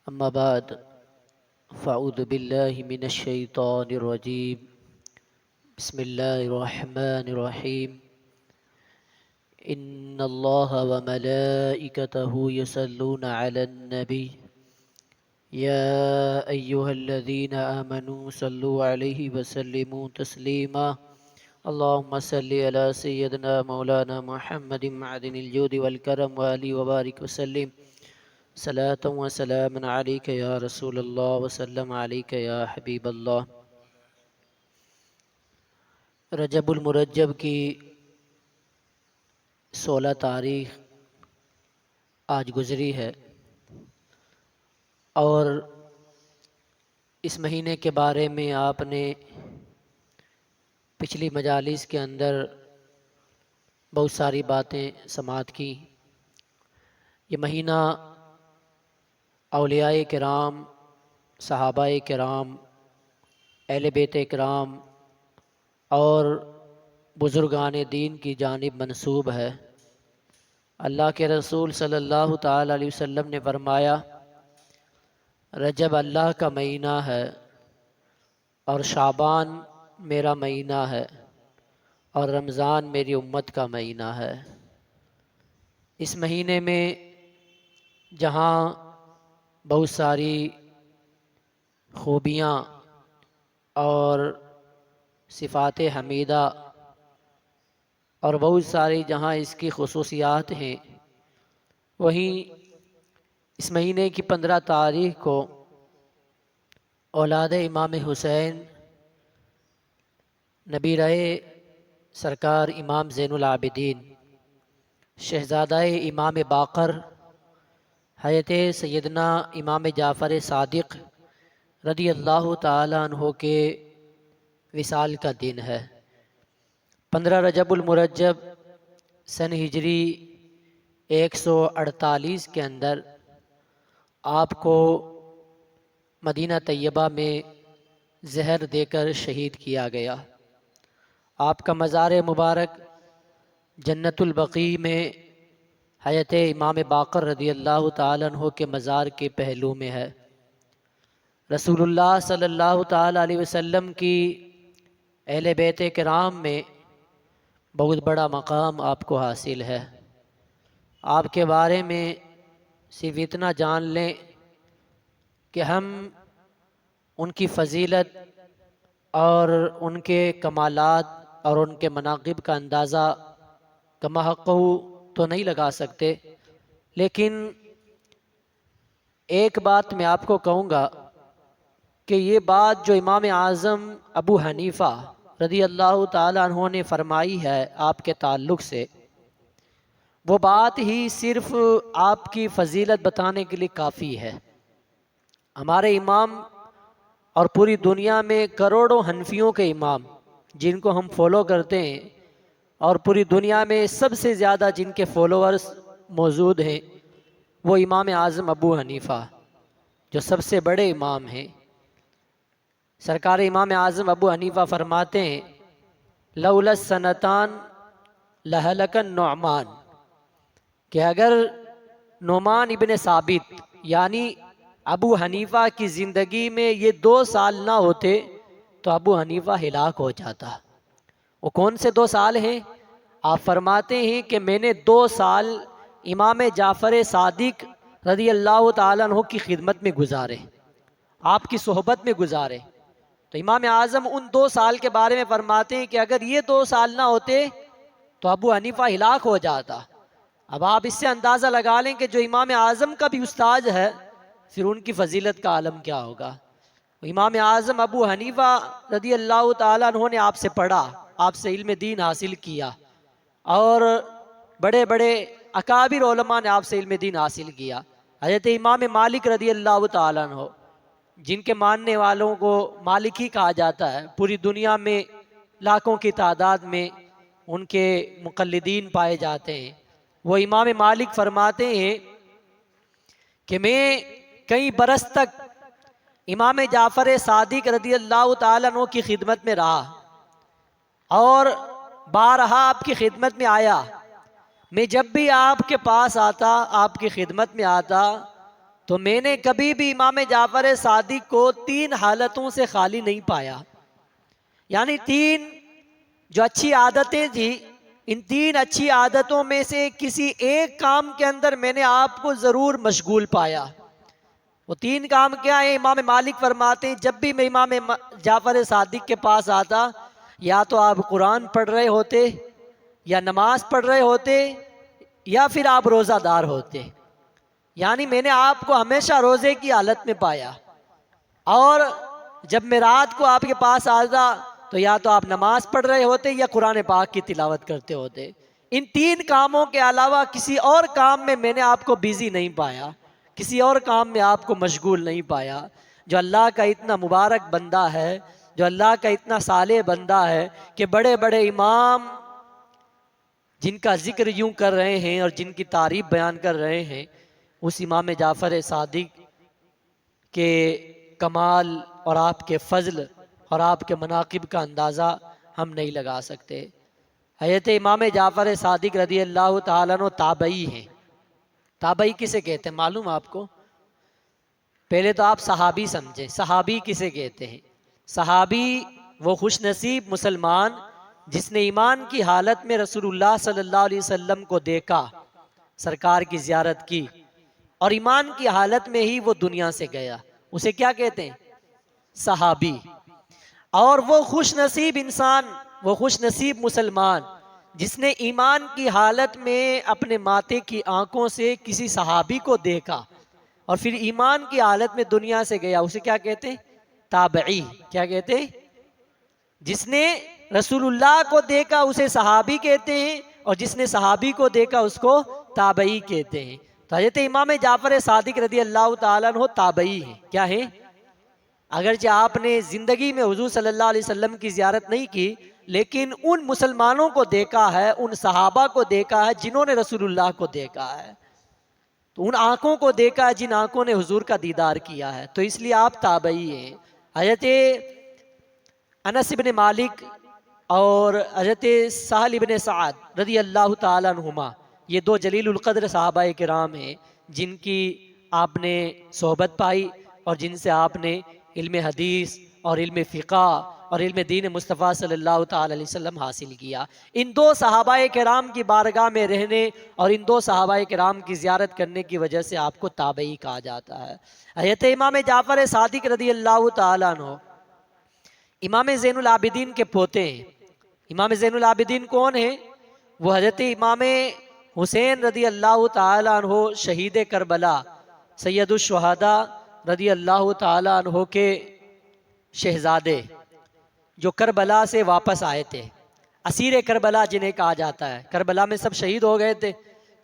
أما بعد فأعوذ بالله من الشيطان الرجيم. بسم الله الرحمن الرحيم. إن الله وملائكته يصلون على النبي يا أيها الذين آمنوا صلوا عليه وسلموا تسليما. اللهم صل على سيدنا مولانا محمد معدن الجود والكرم وآله وبارك وسلم صلاة وسلام عليك يا رسول الله وسلم عليك يا حبيب اللہ. رجب المرجب کی 16 تاریخ آج گزری ہے، اور اس مہینے کے بارے میں آپ نے پچھلی مجالس کے اندر بہت ساری باتیں سماعت کی. یہ مہینہ اولیاء کرام، صحابہ کرام، اہل بیت کرام اور بزرگان دین کی جانب منسوب ہے. اللہ کے رسول صلی اللہ تعالی علیہ وسلم نے فرمایا، رجب اللہ کا مہینہ ہے اور شعبان میرا مہینہ ہے اور رمضان میری امت کا مہینہ ہے. اس مہینے میں جہاں بہت ساری خوبیاں اور صفات حمیدہ اور بہت ساری جہاں اس کی خصوصیات ہیں، وہیں اس مہینے کی 15 تاریخ کو اولاد امام حسین نبی رہے سرکار امام زین العابدین شہزادہ امام باقر حضرت سیدنا امام جعفر صادق رضی اللہ تعالی عنہ کے وصال کا دن ہے. 15 رجب المرجب سن ہجری 148 کے اندر آپ کو مدینہ طیبہ میں زہر دے کر شہید کیا گیا. آپ کا مزار مبارک جنت البقیع میں حضرت امام باقر رضی اللہ تعالیٰ عنہ کے مزار کے پہلو میں ہے. رسول اللہ صلی اللہ تعالیٰ علیہ وسلم کی اہل بیت کرام میں بہت بڑا مقام آپ کو حاصل ہے. آپ کے بارے میں صرف اتنا جان لیں کہ ہم ان کی فضیلت اور ان کے کمالات اور ان کے مناقب کا اندازہ کما حقہ تو نہیں لگا سکتے، لیکن ایک بات میں آپ کو کہوں گا کہ یہ بات جو امام اعظم ابو حنیفہ رضی اللہ تعالیٰ عنہ نے فرمائی ہے آپ کے تعلق سے، وہ بات ہی صرف آپ کی فضیلت بتانے کے لیے کافی ہے. ہمارے امام اور پوری دنیا میں کروڑوں حنفیوں کے امام جن کو ہم فالو کرتے ہیں، اور پوری دنیا میں سب سے زیادہ جن کے فالوورز موجود ہیں، وہ امام اعظم ابو حنیفہ جو سب سے بڑے امام ہیں. سرکار امام اعظم ابو حنیفہ فرماتے ہیں، لولا السنتان لہلک النعمان، کہ اگر نعمان ابن ثابت یعنی ابو حنیفہ کی زندگی میں یہ 2 سال نہ ہوتے تو ابو حنیفہ ہلاک ہو جاتا. وہ کون سے 2 سال ہیں؟ آپ فرماتے ہیں کہ میں نے 2 سال امام جعفر صادق رضی اللہ تعالیٰ عنہ کی خدمت میں گزارے، آپ کی صحبت میں گزارے. تو امام اعظم ان 2 سال کے بارے میں فرماتے ہیں کہ اگر یہ 2 سال نہ ہوتے تو ابو حنیفہ ہلاک ہو جاتا. اب آپ اس سے اندازہ لگا لیں کہ جو امام اعظم کا بھی استاد ہے، پھر ان کی فضیلت کا عالم کیا ہوگا. امام اعظم ابو حنیفہ رضی اللہ تعالیٰ عنہ نے آپ سے پڑھا، آپ سے علم دین حاصل کیا، اور بڑے بڑے اکابر علماء نے آپ سے علم دین حاصل کیا. حضرت امام مالک رضی اللہ تعالیٰ عنہ جن کے ماننے والوں کو مالکی کہا جاتا ہے، پوری دنیا میں لاکھوں کی تعداد میں ان کے مقلدین پائے جاتے ہیں، وہ امام مالک فرماتے ہیں کہ میں کئی برس تک امام جعفر صادق رضی اللہ تعالیٰ عنہ کی خدمت میں رہا اور بارہا آپ کی خدمت میں آیا. میں جب بھی آپ کے پاس آتا، آپ کی خدمت میں آتا، تو میں نے کبھی بھی امام جعفر صادق کو 3 حالتوں سے خالی نہیں پایا، یعنی 3 جو اچھی عادتیں تھی، ان 3 اچھی عادتوں میں سے کسی ایک کام کے اندر میں نے آپ کو ضرور مشغول پایا۔ وہ 3 کام کیا ہیں؟ امام مالک فرماتے ہیں جب بھی میں امام جعفر صادق کے پاس آتا، یا تو آپ قرآن پڑھ رہے ہوتے، یا نماز پڑھ رہے ہوتے، یا پھر آپ روزہ دار ہوتے، یعنی میں نے آپ کو ہمیشہ روزے کی حالت میں پایا۔ اور جب میں رات کو آپ کے پاس آتا تو یا تو آپ نماز پڑھ رہے ہوتے یا قرآن پاک کی تلاوت کرتے ہوتے۔ ان 3 کاموں کے علاوہ کسی اور کام میں نے آپ کو بیزی نہیں پایا، کسی اور کام میں آپ کو مشغول نہیں پایا۔ جو اللہ کا اتنا مبارک بندہ ہے، جو اللہ کا اتنا صالح بندہ ہے کہ بڑے بڑے امام جن کا ذکر یوں کر رہے ہیں اور جن کی تعریف بیان کر رہے ہیں، اس امام جعفر صادق کے کمال اور آپ کے فضل اور آپ کے مناقب کا اندازہ ہم نہیں لگا سکتے۔ حضرت امام جعفر صادق رضی اللہ تعالیٰ عنہ تابعی ہیں۔ تابعی کسے کہتے ہیں معلوم آپ کو؟ پہلے تو آپ صحابی سمجھیں، صحابی کسے کہتے ہیں؟ صحابی وہ خوش نصیب مسلمان جس نے ایمان کی حالت میں رسول اللہ صلی اللہ علیہ وسلم کو دیکھا، سرکار کی زیارت کی، اور ایمان کی حالت میں ہی وہ دنیا سے گیا، اسے کیا کہتے ہیں؟ صحابی۔ اور وہ خوش نصیب انسان، وہ خوش نصیب مسلمان جس نے ایمان کی حالت میں اپنے ماتے کی آنکھوں سے کسی صحابی کو دیکھا اور پھر ایمان کی حالت میں دنیا سے گیا، اسے کیا کہتے ہیں؟ تابعی۔ کیا کہتے ہیں؟ جس نے رسول اللہ کو دیکھا اسے صحابی کہتے ہیں، اور جس نے صحابی کو دیکھا اس کو تابعی کہتے ہیں۔ تو حضرت امام جعفر صادق رضی اللہ تعالیٰ عنہ تابعی ہیں۔ کیا ہیں؟ اگرچہ آپ نے زندگی میں حضور صلی اللہ علیہ وسلم کی زیارت نہیں کی، لیکن ان مسلمانوں کو دیکھا ہے، ان صحابہ کو دیکھا ہے جنہوں نے رسول اللہ کو دیکھا ہے، تو ان آنکھوں کو دیکھا ہے جن آنکھوں نے حضور کا دیدار کیا ہے، تو اس لیے آپ تابعی ہیں۔ حضرت انس بن مالک اور حضرت سہل بن سعد رضی اللہ تعالیٰ عنہما، یہ 2 جلیل القدر صحابہ کرام ہیں جن کی آپ نے صحبت پائی اور جن سے آپ نے علم حدیث اور علم فقہ اور علم دین مصطفیٰ صلی اللہ تعالیٰ علیہ وسلم حاصل کیا۔ ان 2 صحابہ کرام کی بارگاہ میں رہنے اور ان 2 صحابہ کرام کی زیارت کرنے کی وجہ سے آپ کو تابعی کہا جاتا ہے۔ حضرت امام جعفر صادق رضی اللہ تعالیٰ عنہ امام زین العابدین کے پوتے ہیں۔ امام زین العابدین کون ہیں؟ وہ حضرت امام حسین رضی اللہ تعالیٰ عنہ شہید کربلا، سید الشہداء رضی اللہ تعالیٰ عنہ کے شہزادے، جو کربلا سے واپس آئے تھے، اسیر کربلا جنہیں کہا جاتا ہے۔ کربلا میں سب شہید ہو گئے تھے،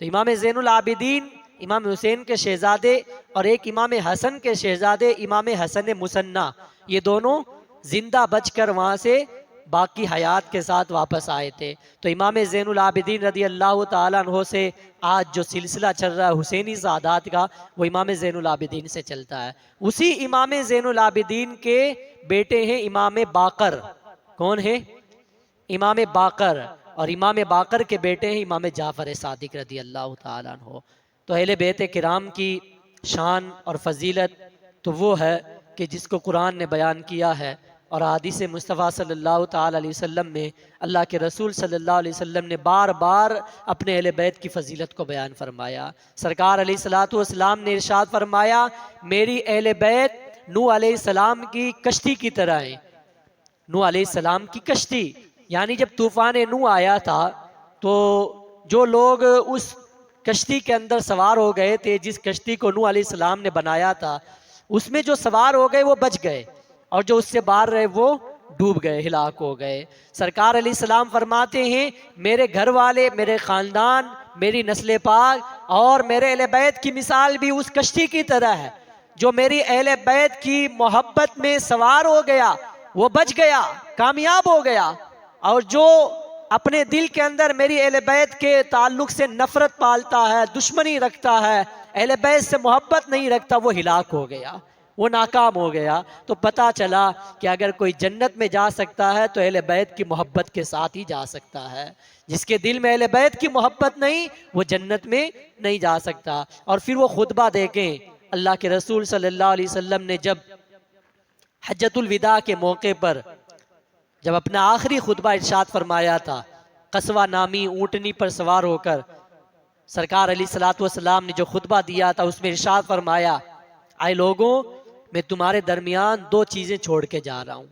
تو امام زین العابدین امام حسین کے شہزادے اور ایک امام حسن کے شہزادے امام حسن مثنیٰ، یہ دونوں زندہ بچ کر وہاں سے باقی حیات کے ساتھ واپس آئے تھے۔ تو امام زین العابدین رضی اللہ تعالیٰ عنہ سے آج جو سلسلہ چل رہا ہے حسینی سعادات کا، وہ امام زین العابدین سے چلتا ہے۔ اسی امام زین العابدین کے بیٹے ہیں امام باقر۔ کون ہیں؟ امام باقر۔ اور امام باقر کے بیٹے ہیں امام جعفر صادق رضی اللہ تعالیٰ عنہ۔ تو اہل بیت کرام کی شان اور فضیلت تو وہ ہے کہ جس کو قرآن نے بیان کیا ہے اور حدیث مصطفیٰ صلی اللہ تعالیٰ علیہ وسلم میں اللہ کے رسول صلی اللہ علیہ وسلم نے بار بار اپنے اہل بیت کی فضیلت کو بیان فرمایا۔ سرکار علیہ الصلوۃ والسلام نے ارشاد فرمایا، میری اہل بیت نوح علیہ السلام کی کشتی کی طرح ہیں۔ نوح علیہ السلام کی کشتی، یعنی جب طوفان نوح آیا تھا تو جو لوگ اس کشتی کے اندر سوار ہو گئے تھے، جس کشتی کو نوح علیہ السلام نے بنایا تھا، اس میں جو سوار ہو گئے وہ بچ گئے، اور جو اس سے باہر رہے وہ ڈوب گئے، ہلاک ہو گئے۔ سرکار علیہ السلام فرماتے ہیں، میرے گھر والے، میرے خاندان، میری نسل پاک اور میرے اہل بیت کی مثال بھی اس کشتی کی طرح ہے۔ جو میری اہل بیت کی محبت میں سوار ہو گیا وہ بچ گیا، کامیاب ہو گیا، اور جو اپنے دل کے اندر میری اہل بیت کے تعلق سے نفرت پالتا ہے، دشمنی رکھتا ہے، اہل بیت سے محبت نہیں رکھتا، وہ ہلاک ہو گیا، وہ ناکام ہو گیا۔ تو پتہ چلا کہ اگر کوئی جنت میں جا سکتا ہے تو اہل بیت کی محبت کے ساتھ ہی جا سکتا ہے۔ جس کے دل میں اہل بیت کی محبت نہیں، وہ جنت میں نہیں جا سکتا۔ اور پھر وہ خطبہ دیکھیں، اللہ کے رسول صلی اللہ علیہ وسلم نے جب حجۃ الوداع کے موقع پر جب اپنا آخری خطبہ ارشاد فرمایا تھا، قصوہ نامی اونٹنی پر سوار ہو کر سرکار علیہ الصلوۃ والسلام نے جو خطبہ دیا تھا، اس میں ارشاد فرمایا، اے لوگوں، میں تمہارے درمیان دو چیزیں چھوڑ کے جا رہا ہوں،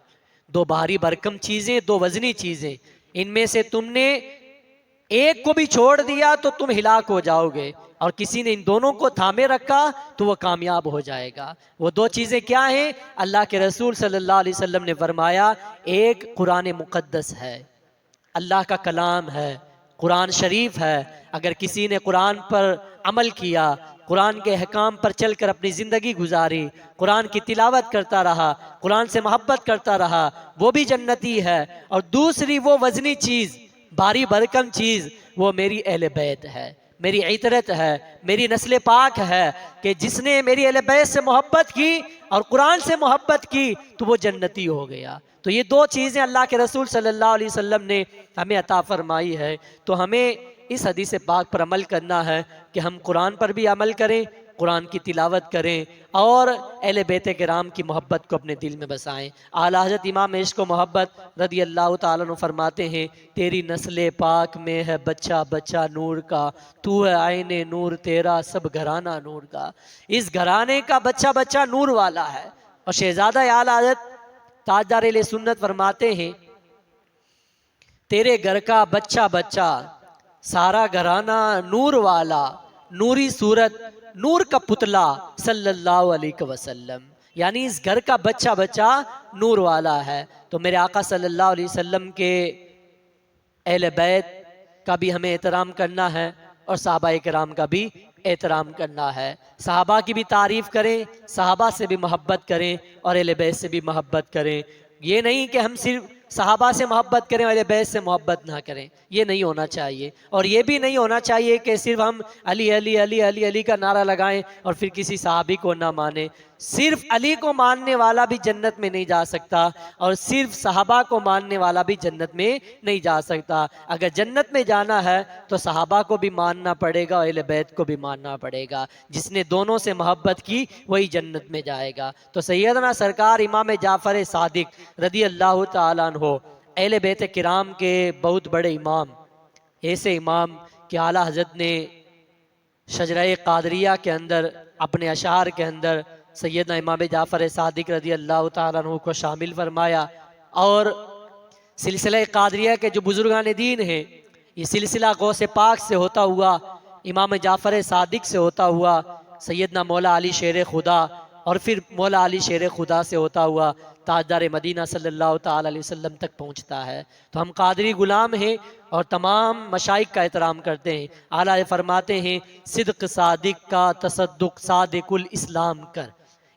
دو بھاری بھرکم چیزیں، دو وزنی چیزیں، ان میں سے تم نے ایک کو بھی چھوڑ دیا تو تم ہلاک ہو جاؤ گے، اور کسی نے ان دونوں کو تھامے رکھا تو وہ کامیاب ہو جائے گا۔ وہ دو چیزیں کیا ہیں؟ اللہ کے رسول صلی اللہ علیہ وسلم نے فرمایا، ایک قرآن مقدس ہے، اللہ کا کلام ہے، قرآن شریف ہے۔ اگر کسی نے قرآن پر عمل کیا، قرآن کے احکام پر چل کر اپنی زندگی گزاری، قرآن کی تلاوت کرتا رہا، قرآن سے محبت کرتا رہا، وہ بھی جنتی ہے۔ اور دوسری وہ وزنی چیز، بھاری بھرکم چیز، وہ میری اہل بیت ہے، میری عطرت ہے، میری نسل پاک ہے، کہ جس نے میری اہل بیت سے محبت کی اور قرآن سے محبت کی تو وہ جنتی ہو گیا۔ تو یہ دو چیزیں اللہ کے رسول صلی اللہ علیہ وسلم نے ہمیں عطا فرمائی ہے، تو ہمیں اس حدیث پاک پر عمل کرنا ہے کہ ہم قرآن پر بھی عمل کریں، قرآن کی تلاوت کریں، اور اہل بیت کرام کی محبت کو اپنے دل میں بسائیں۔ اعلیٰ حضرت امام عشق و محبت رضی اللہ تعالیٰ عنہ فرماتے ہیں، تیری نسل پاک میں ہے بچہ بچہ نور کا، تو ہے عین نور تیرا سب گھرانہ نور کا۔ اس گھرانے کا بچہ بچہ نور والا ہے۔ اور شہزادہ اعلیٰ حضرت تاجدار اہل سنت فرماتے ہیں، تیرے گھر کا بچہ بچہ سارا گھرانہ نور والا، نوری صورت نور کا پتلا صلی اللہ علیہ وسلم، یعنی اس گھر کا بچہ بچہ نور والا ہے۔ تو میرے آقا صلی اللہ علیہ وسلم کے اہل بیت کا بھی ہمیں احترام کرنا ہے، اور صحابہ کرام کا بھی احترام کرنا ہے۔ صحابہ کی بھی تعریف کریں، صحابہ سے بھی محبت کریں، اور اہل بیت سے بھی محبت کریں۔ یہ نہیں کہ ہم صرف صحابہ سے محبت کریں اور اہل بیت سے محبت نہ کریں، یہ نہیں ہونا چاہیے۔ اور یہ بھی نہیں ہونا چاہیے کہ صرف ہم علی علی علی علی علی کا نعرہ لگائیں اور پھر کسی صحابی کو نہ مانیں۔ صرف علی کو ماننے والا بھی جنت میں نہیں جا سکتا، اور صرف صحابہ کو ماننے والا بھی جنت میں نہیں جا سکتا۔ اگر جنت میں جانا ہے تو صحابہ کو بھی ماننا پڑے گا اور اہل بیت کو بھی ماننا پڑے گا۔ جس نے دونوں سے محبت کی وہی جنت میں جائے گا۔ تو سیدنا سرکار امام جعفر صادق رضی اللہ تعالیٰ عنہ اہل بیت کرام کے بہت بڑے امام، ایسے امام کہ اعلیٰ حضرت نے شجرہ قادریہ کے اندر اپنے اشعار کے اندر سیدنا امام جعفر صادق رضی اللہ تعالیٰ عنہ کو شامل فرمایا۔ اور سلسلہ قادریہ کے جو بزرگان دین ہیں، یہ سلسلہ غوث پاک سے ہوتا ہوا، امام جعفر صادق سے ہوتا ہوا، سیدنا مولا علی شیر خدا، اور پھر مولا علی شیر خدا سے ہوتا ہوا تاجدار مدینہ صلی اللہ تعالیٰ علیہ وسلم تک پہنچتا ہے۔ تو ہم قادری غلام ہیں اور تمام مشائخ کا احترام کرتے ہیں۔ اعلیٰ فرماتے ہیں، صدق صادق کا تصدق صادق الاسلام کر۔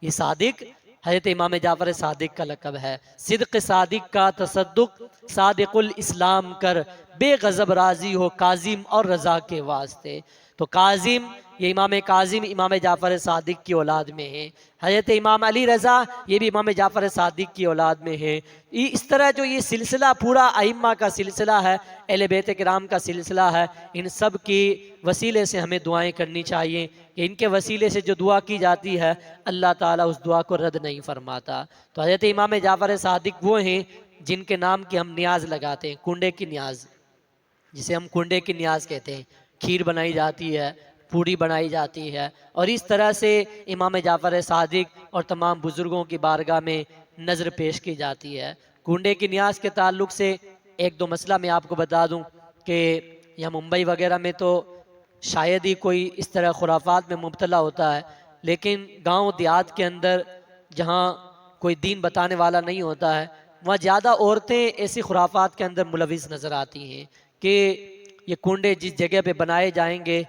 یہ صادق حضرت امام جعفر صادق کا لقب ہے۔ صدق صادق کا تصدق صادق الاسلام کر، بے غضب راضی ہو کاظم اور رضا کے واسطے۔ تو کاظم، یہ امام کاظم امام جعفر صادق کی اولاد میں ہے۔ حضرت امام علی رضا، یہ بھی امام جعفر صادق کی اولاد میں ہے۔ اس طرح جو یہ سلسلہ پورا ائمہ کا سلسلہ ہے، اہل بیت کرام کا سلسلہ ہے، ان سب کی وسیلے سے ہمیں دعائیں کرنی چاہیے کہ ان کے وسیلے سے جو دعا کی جاتی ہے اللہ تعالیٰ اس دعا کو رد نہیں فرماتا۔ تو حضرت امام جعفر صادق وہ ہیں جن کے نام کی ہم نیاز لگاتے ہیں، کنڈے کی نیاز، جسے ہم کنڈے کی نیاز کہتے ہیں۔ کھیر بنائی جاتی ہے، پوری بنائی جاتی ہے، اور اس طرح سے امام جعفر صادق اور تمام بزرگوں کی بارگاہ میں نظر پیش کی جاتی ہے۔ کنڈے کی نیاز کے تعلق سے ایک دو مسئلہ میں آپ کو بتا دوں کہ یہاں ممبئی وغیرہ میں تو شاید ہی کوئی اس طرح خرافات میں مبتلا ہوتا ہے، لیکن گاؤں دیہات کے اندر جہاں کوئی دین بتانے والا نہیں ہوتا ہے، وہاں زیادہ عورتیں ایسی خرافات کے اندر ملوث نظر آتی ہیں کہ یہ کنڈے جس جگہ پہ بنائے جائیں گے،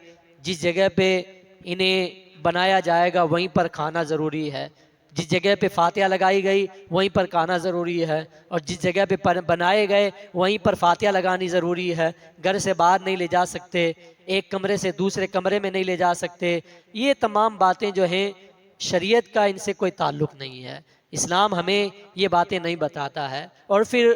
جس جگہ پہ انہیں بنایا جائے گا وہیں پر کھانا ضروری ہے، جس جگہ پہ فاتحہ لگائی گئی وہیں پر کھانا ضروری ہے، اور جس جگہ پہ بنائے گئے وہیں پر فاتحہ لگانی ضروری ہے، گھر سے باہر نہیں لے جا سکتے، ایک کمرے سے دوسرے کمرے میں نہیں لے جا سکتے۔ یہ تمام باتیں جو ہیں شریعت کا ان سے کوئی تعلق نہیں ہے، اسلام ہمیں یہ باتیں نہیں بتاتا ہے۔ اور پھر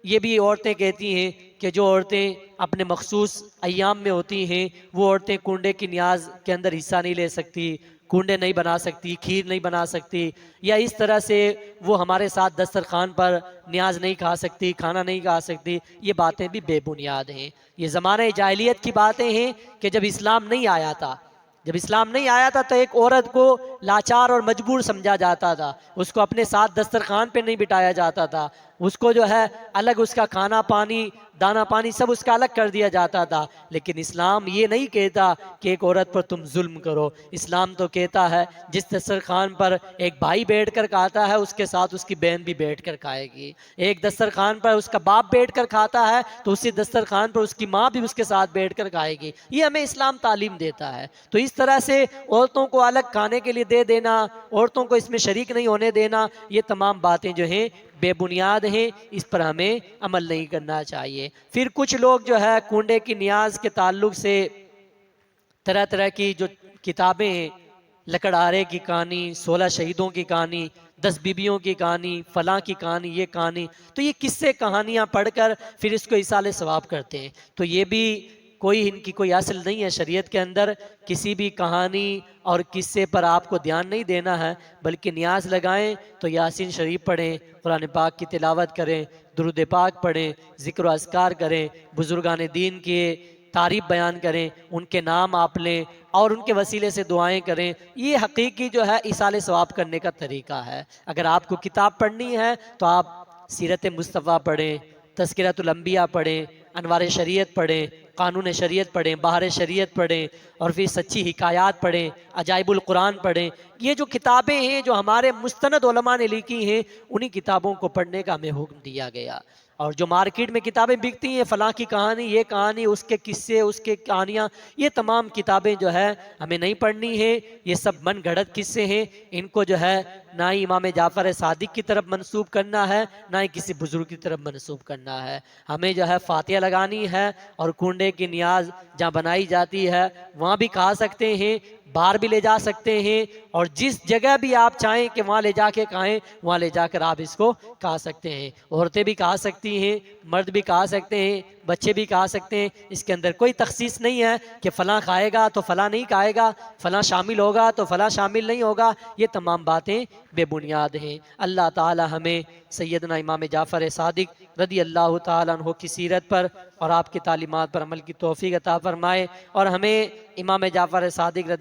یہ بھی عورتیں کہتی ہیں کہ جو عورتیں اپنے مخصوص ایام میں ہوتی ہیں وہ عورتیں کنڈے کی نیاز کے اندر حصہ نہیں لے سکتی، کونڈے نہیں بنا سکتی، کھیر نہیں بنا سکتی، یا اس طرح سے وہ ہمارے ساتھ دسترخوان پر نیاز نہیں کھا سکتی، کھانا نہیں کھا سکتی، یہ باتیں بھی بے بنیاد ہیں۔ یہ زمانہ جاہلیت کی باتیں ہیں کہ جب اسلام نہیں آیا تھا، جب اسلام نہیں آیا تھا تو ایک عورت کو لاچار اور مجبور سمجھا جاتا تھا، اس کو اپنے ساتھ دسترخوان پہ نہیں بٹھایا جاتا تھا، اس کو جو ہے الگ اس کا کھانا پانی دانا پانی سب اس کا الگ کر دیا جاتا تھا۔ لیکن اسلام یہ نہیں کہتا کہ ایک عورت پر تم ظلم کرو، اسلام تو کہتا ہے جس دسترخوان پر ایک بھائی بیٹھ کر کھاتا ہے اس کے ساتھ اس کی بہن بھی بیٹھ کر کھائے گی، ایک دسترخوان پر اس کا باپ بیٹھ کر کھاتا ہے تو اسی دسترخوان پر اس کی ماں بھی اس کے ساتھ بیٹھ کر کھائے گی۔ یہ ہمیں اسلام تعلیم دیتا ہے۔ تو اس طرح سے عورتوں کو الگ کھانے کے لیے دے دینا، عورتوں کو اس میں شریک نہیں ہونے دینا، یہ تمام باتیں جو ہیں بے بنیاد ہیں، اس پر ہمیں عمل نہیں کرنا چاہیے۔ پھر کچھ لوگ جو ہے کنڈے کی نیاز کے تعلق سے طرح طرح کی جو کتابیں ہیں، لکڑہارے کی کہانی، 16 شہیدوں کی کہانی، 10 بیبیوں کی کہانی، فلاں کی کہانی، یہ کہانی، تو یہ قصے کہانیاں پڑھ کر پھر اس کو ایصال ثواب کرتے ہیں۔ تو یہ بھی کوئی ان کی کوئی اصل نہیں ہے شریعت کے اندر۔ کسی بھی کہانی اور قصے پر آپ کو دھیان نہیں دینا ہے، بلکہ نیاز لگائیں تو یاسین شریف پڑھیں، قرآن پاک کی تلاوت کریں، درود پاک پڑھیں، ذکر و اذکار کریں، بزرگان دین کے تعریف بیان کریں، ان کے نام آپ لیں اور ان کے وسیلے سے دعائیں کریں۔ یہ حقیقی جو ہے ایصال ثواب کرنے کا طریقہ ہے۔ اگر آپ کو کتاب پڑھنی ہے تو آپ سیرت مصطفیٰ پڑھیں، تذکرۃ الانبیاء پڑھیں، انوار شریعت پڑھیں، قانون شریعت پڑھیں، بہار شریعت پڑھیں، اور پھر سچی حکایات پڑھیں، عجائب القرآن پڑھیں۔ یہ جو کتابیں ہیں جو ہمارے مستند علماء نے لکھی ہیں، انہی کتابوں کو پڑھنے کا ہمیں حکم دیا گیا۔ اور جو مارکیٹ میں کتابیں بکتی ہیں، فلاں کی کہانی، یہ کہانی، اس کے قصے، اس کے کہانیاں، یہ تمام کتابیں جو ہے ہمیں نہیں پڑھنی ہیں۔ یہ سب من گھڑت قصے ہیں، ان کو جو ہے نہ ہی امام جعفر صادق کی طرف منسوب کرنا ہے، نہ ہی کسی بزرگ کی طرف منسوب کرنا ہے۔ ہمیں جو ہے فاتحہ لگانی ہے، اور کنڈے کی نیاز جہاں بنائی جاتی ہے وہاں بھی کھا سکتے ہیں، باہر بھی لے جا سکتے ہیں، اور جس جگہ بھی آپ چاہیں کہ وہاں لے جا کے کھائیں، وہاں لے جا کر آپ اس کو کھا سکتے ہیں۔ عورتیں بھی کھا سکتی ہیں، مرد بھی کھا سکتے ہیں، بچے بھی کھا سکتے ہیں۔ اس کے اندر کوئی تخصیص نہیں ہے کہ فلاں کھائے گا تو فلاں نہیں کھائے گا، فلاں شامل ہوگا تو فلاں شامل نہیں ہوگا۔ یہ تمام باتیں بے بنیاد ہیں۔ اللہ تعالی ہمیں سیدنا امام جعفر صادق رضی اللہ تعالیٰ عنہ کی سیرت پر اور آپ کی تعلیمات پر عمل کی توفیق عطا فرمائے، اور ہمیں امام جعفر صادق رضی